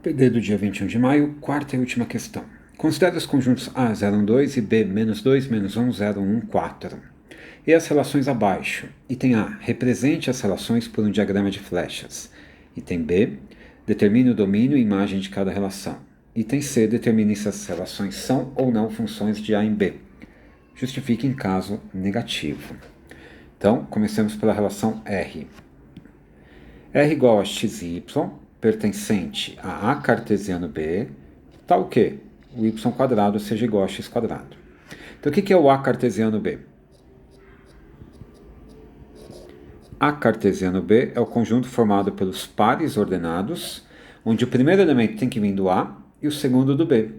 PD do dia 21 de maio, quarta e última questão. Considere os conjuntos A 0, 1, 2 e B menos 2, menos 1, 0, 1, 4. E as relações abaixo. Item A. Represente as relações por um diagrama de flechas. Item B. Determine o domínio e imagem de cada relação. Item C. Determine se as relações são ou não funções de A em B. Justifique em caso negativo. Então, comecemos pela relação R. R igual a xy, pertencente a A cartesiano B, tal que o y quadrado seja igual a x quadrado. Então, o que é o A cartesiano B? A cartesiano B é o conjunto formado pelos pares ordenados, onde o primeiro elemento tem que vir do A e o segundo do B.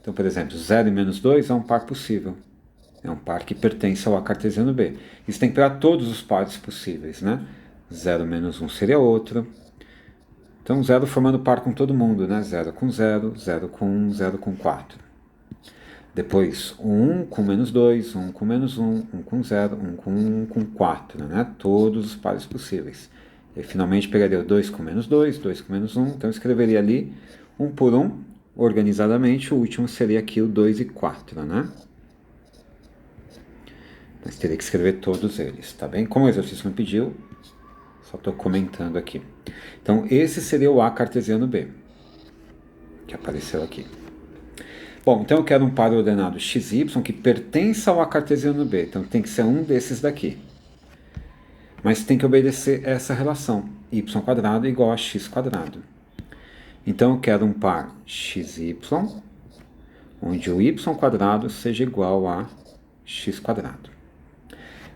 Então, por exemplo, 0 e menos 2 é um par possível. É um par que pertence ao A cartesiano B. Isso tem que pegar todos os pares possíveis, né? 0 menos 1 seria outro. Então, 0 formando par com todo mundo, né? 0 com 0, 0 com 1, 0 com 4. Depois, 1 com menos 2, 1 com menos 1, 1 com 0, 1 com 1, 1 com 4, né? Todos os pares possíveis. E finalmente pegaria o 2 com menos 2, 2 com menos 1. Então, eu escreveria ali 1 por 1, organizadamente. O último seria aqui o 2 e 4, né? Mas teria que escrever todos eles, tá bem? Como o exercício me pediu, só estou comentando aqui. Então, esse seria o A cartesiano B, que apareceu aqui. Bom, então eu quero um par ordenado xy que pertença ao A cartesiano B. Então, tem que ser um desses daqui. Mas tem que obedecer essa relação. Y quadrado igual a x quadrado. Então, eu quero um par xy, onde o y quadrado seja igual a x quadrado.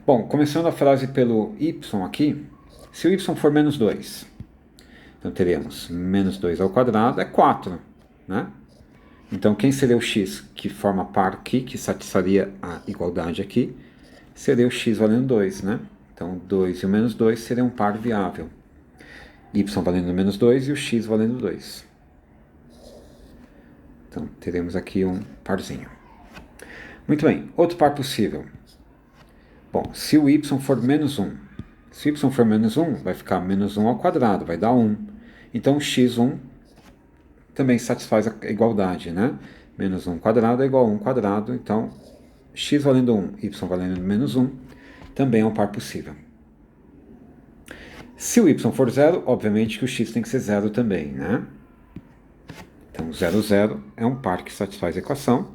Bom, começando a frase pelo y aqui, se o y for menos 2, então teremos menos 2 ao quadrado é 4, né? Então, quem seria o x que forma par aqui, que satisfaria a igualdade aqui, seria o x valendo 2, né? Então, 2 e o menos 2 seria um par viável. Y valendo menos 2 e o x valendo 2. Então, teremos aqui um parzinho. Muito bem, outro par possível. Bom, se o y for menos 1, se o y for menos 1, vai ficar menos 1 ao quadrado, vai dar 1. Então, x1 também satisfaz a igualdade, né? Menos 1 quadrado é igual a 1 quadrado, então x valendo 1, y valendo menos 1, também é um par possível. Se o y for 0, obviamente que o x tem que ser 0 também, né? Então, 0, 0 é um par que satisfaz a equação.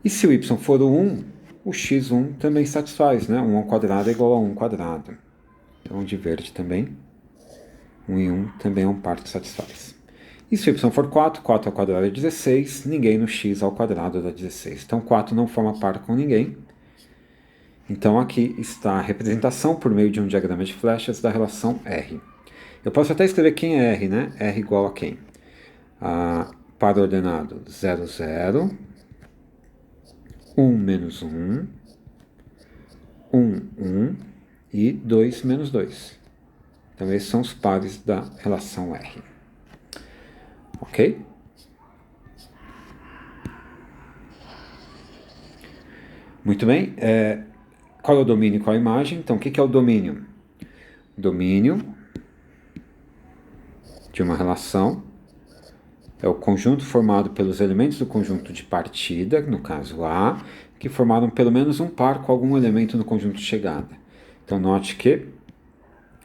E se o y for 1, o x1 também satisfaz, né? 1 ao quadrado é igual a 1 quadrado. Então, de verde também. 1 e 1 também é um par que satisfaz. E se o y for 4, 4 ao quadrado é 16, ninguém no x ao quadrado dá 16. Então, 4 não forma par com ninguém. Então, aqui está a representação por meio de um diagrama de flechas da relação R. Eu posso até escrever quem é R, né? R igual a quem? Par ordenado 0, 0, 1 menos 1, 1, 1 e 2 menos 2. Então, esses são os pares da relação R. Ok? Muito bem. Qual é o domínio e qual é a imagem? Então, o que é o domínio? Domínio de uma relação é o conjunto formado pelos elementos do conjunto de partida, no caso A, que formaram pelo menos um par com algum elemento no conjunto de chegada. Então, note que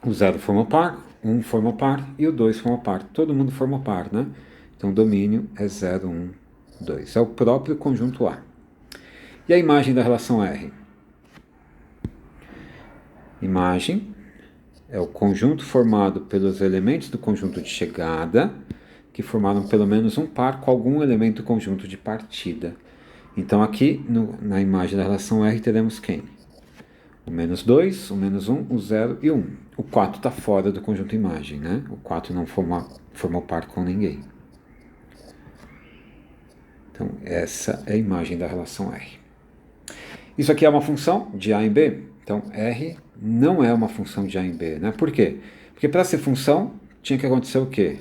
o 0 forma par, 1 forma par e o 2 forma par. Todo mundo forma par, né? Então, o domínio é 0, 1, 2. É o próprio conjunto A. E a imagem da relação R? Imagem é o conjunto formado pelos elementos do conjunto de chegada, que formaram pelo menos um par com algum elemento do conjunto de partida. Então, aqui na imagem da relação R teremos quem? O menos 2, o menos 1, o 0 e 1. O 4 está fora do conjunto imagem, né? O 4 não formou par com ninguém. Então, essa é a imagem da relação R. Isso aqui é uma função de A em B. Então, R não é uma função de A em B, né? Por quê? Porque para ser função, tinha que acontecer o quê?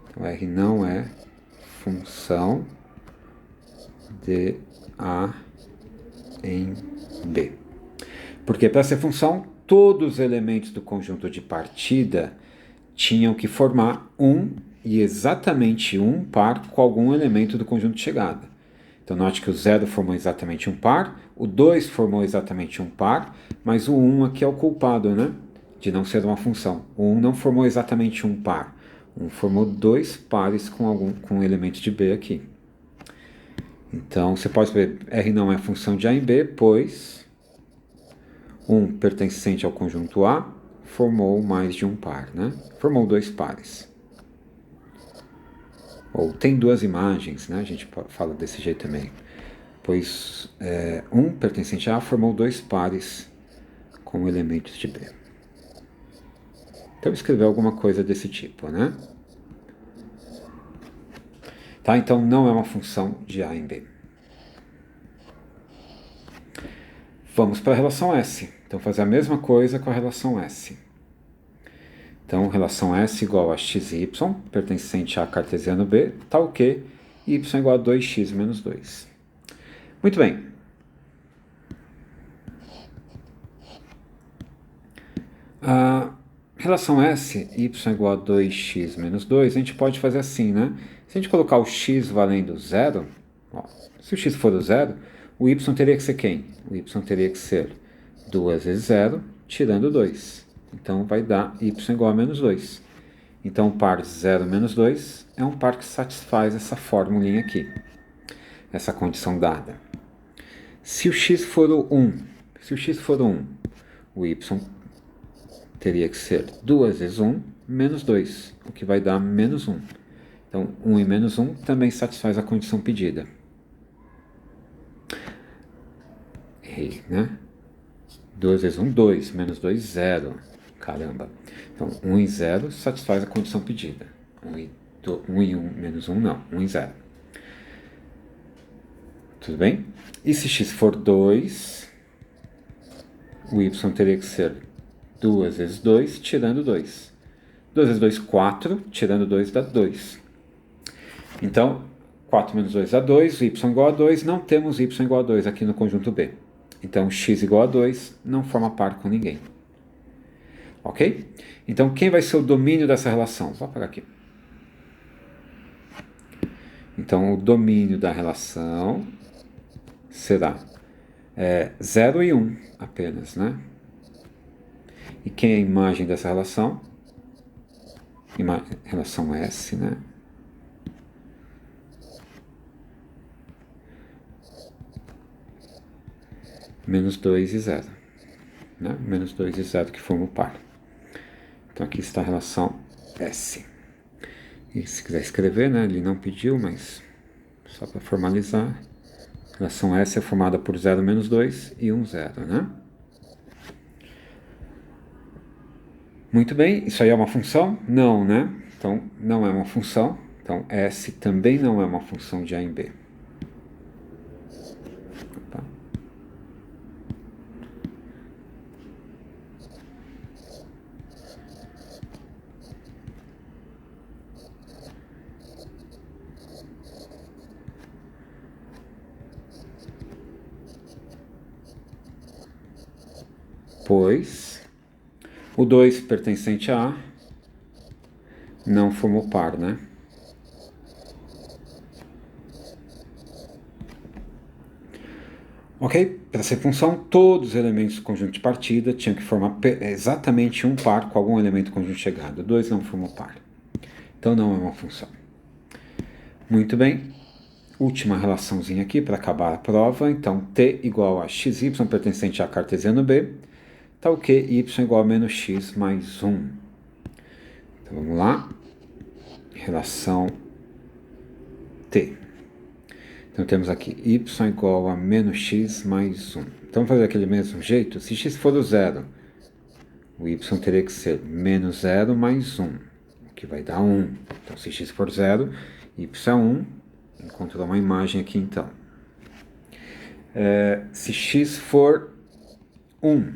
Então, R não é função de A em B. Porque para ser função, todos os elementos do conjunto de partida tinham que formar um e exatamente um par com algum elemento do conjunto de chegada. Então note que o 0 formou exatamente um par, o 2 formou exatamente um par, mas o 1 aqui é o culpado, né? De não ser uma função. O 1 não formou exatamente um par. 1 formou dois pares com elemento de B aqui. Então você pode ver, R não é função de A em B, pois 1 pertencente ao conjunto A formou mais de um par, né? Formou dois pares. Ou tem duas imagens, né? A gente fala desse jeito também. Pois 1 pertencente a A formou dois pares com elementos de B. Então escrever alguma coisa desse tipo, né? Tá? Então não é uma função de A em B. Vamos para a relação S. Então fazer a mesma coisa com a relação S. Então relação S igual a xy, pertencente a cartesiano B, tal que y igual a 2x menos 2. Muito bem. A relação S, y igual a 2x menos 2, a gente pode fazer assim, né? Se a gente colocar o x valendo zero, ó, se o x for o zero, o y teria que ser quem? O y teria que ser 2 vezes 0, tirando 2. Então vai dar y igual a menos 2. Então o par 0 menos 2 é um par que satisfaz essa formulinha aqui, essa condição dada. Se o x for o 1, o y teria que ser 2 vezes 1 menos 2, o que vai dar menos 1. Então 1 e menos 1 também satisfaz a condição pedida. Errei, né? 2 vezes 1, 2, menos 2, 0. Caramba. Então 1 e 0 satisfaz a condição pedida. 1 e 1 menos 1 não, 1 e 0. Tudo bem? E se x for 2, o y teria que ser 2 vezes 2, tirando 2. 2 vezes 2, 4, tirando 2 dá 2. Então, 4 menos 2 dá 2, y igual a 2, não temos y igual a 2 aqui no conjunto B. Então, x igual a 2 não forma par com ninguém. Ok? Então, quem vai ser o domínio dessa relação? Vou apagar aqui. Então, o domínio da relação será 0 e 1 apenas, né? E quem é a imagem dessa relação? Relação S, né? Menos 2 e 0. Né? Menos 2 e 0 que formam o par. Então aqui está a relação S. E se quiser escrever, né? Ele não pediu, mas só para formalizar. A relação S é formada por 0 menos 2 e 1, 0, né? Muito bem, isso aí é uma função? Não, né? Então não é uma função. Então S também não é uma função de A em B. Opa. Pois o 2 pertencente a A não formou par, né? Ok? Para ser função, todos os elementos do conjunto de partida tinham que formar exatamente um par com algum elemento do conjunto de chegada. O 2 não formou par. Então não é uma função. Muito bem. Última relaçãozinha aqui para acabar a prova. Então, t igual a xy pertencente a cartesiano B, tal que y igual a menos x mais 1. Então, vamos lá. Relação t. Então, temos aqui y igual a menos x mais 1. Então, vamos fazer daquele mesmo jeito. Se x for o 0, o y teria que ser menos 0 mais 1, o que vai dar 1. Então, se x for 0, y é 1. Encontrou uma imagem aqui, então. Se x for 1,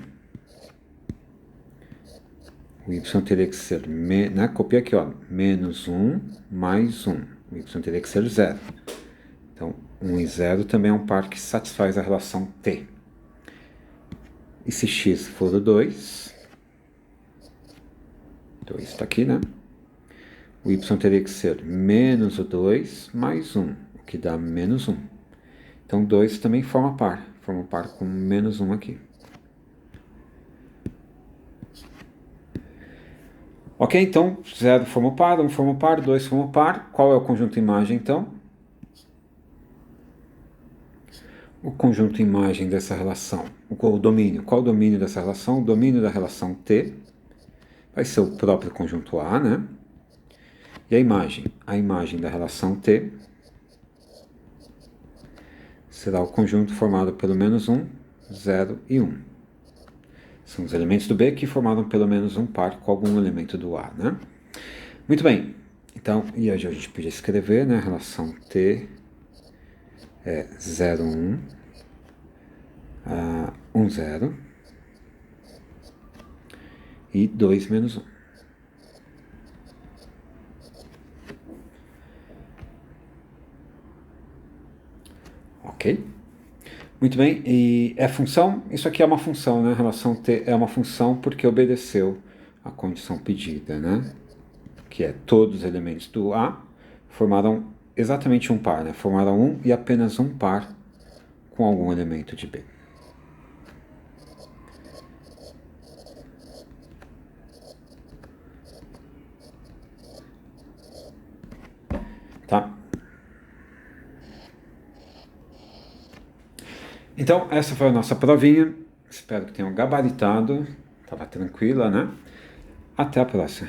o y teria que ser, né? Copia aqui, ó, menos 1 mais 1. O y teria que ser 0. Então, 1 e 0 também é um par que satisfaz a relação t. E se x for o 2, 2 está aqui, né? O y teria que ser menos o 2 mais 1, o que dá menos 1. Então 2 também forma par com menos 1 aqui. Ok, então 0 forma o par, 1 forma o par, 2 forma o par. Qual é o conjunto imagem então? O conjunto imagem dessa relação, o domínio. Qual o domínio dessa relação? O domínio da relação T vai ser o próprio conjunto A, né? E a imagem da relação T será o conjunto formado pelo menos 1, 0 e 1. São os elementos do B que formaram pelo menos um par com algum elemento do A, né? Muito bem. Então, e hoje a gente podia escrever, né? A relação T é 0, 1, 1, 0 e 2 menos 1. Ok? Muito bem, e é função? Isso aqui é uma função, né? A relação T é uma função porque obedeceu a condição pedida, né? Que é todos os elementos do A formaram exatamente um par, né? Formaram um e apenas um par com algum elemento de B. Tá? Então, essa foi a nossa provinha. Espero que tenham gabaritado. Estava tranquila, né? Até a próxima.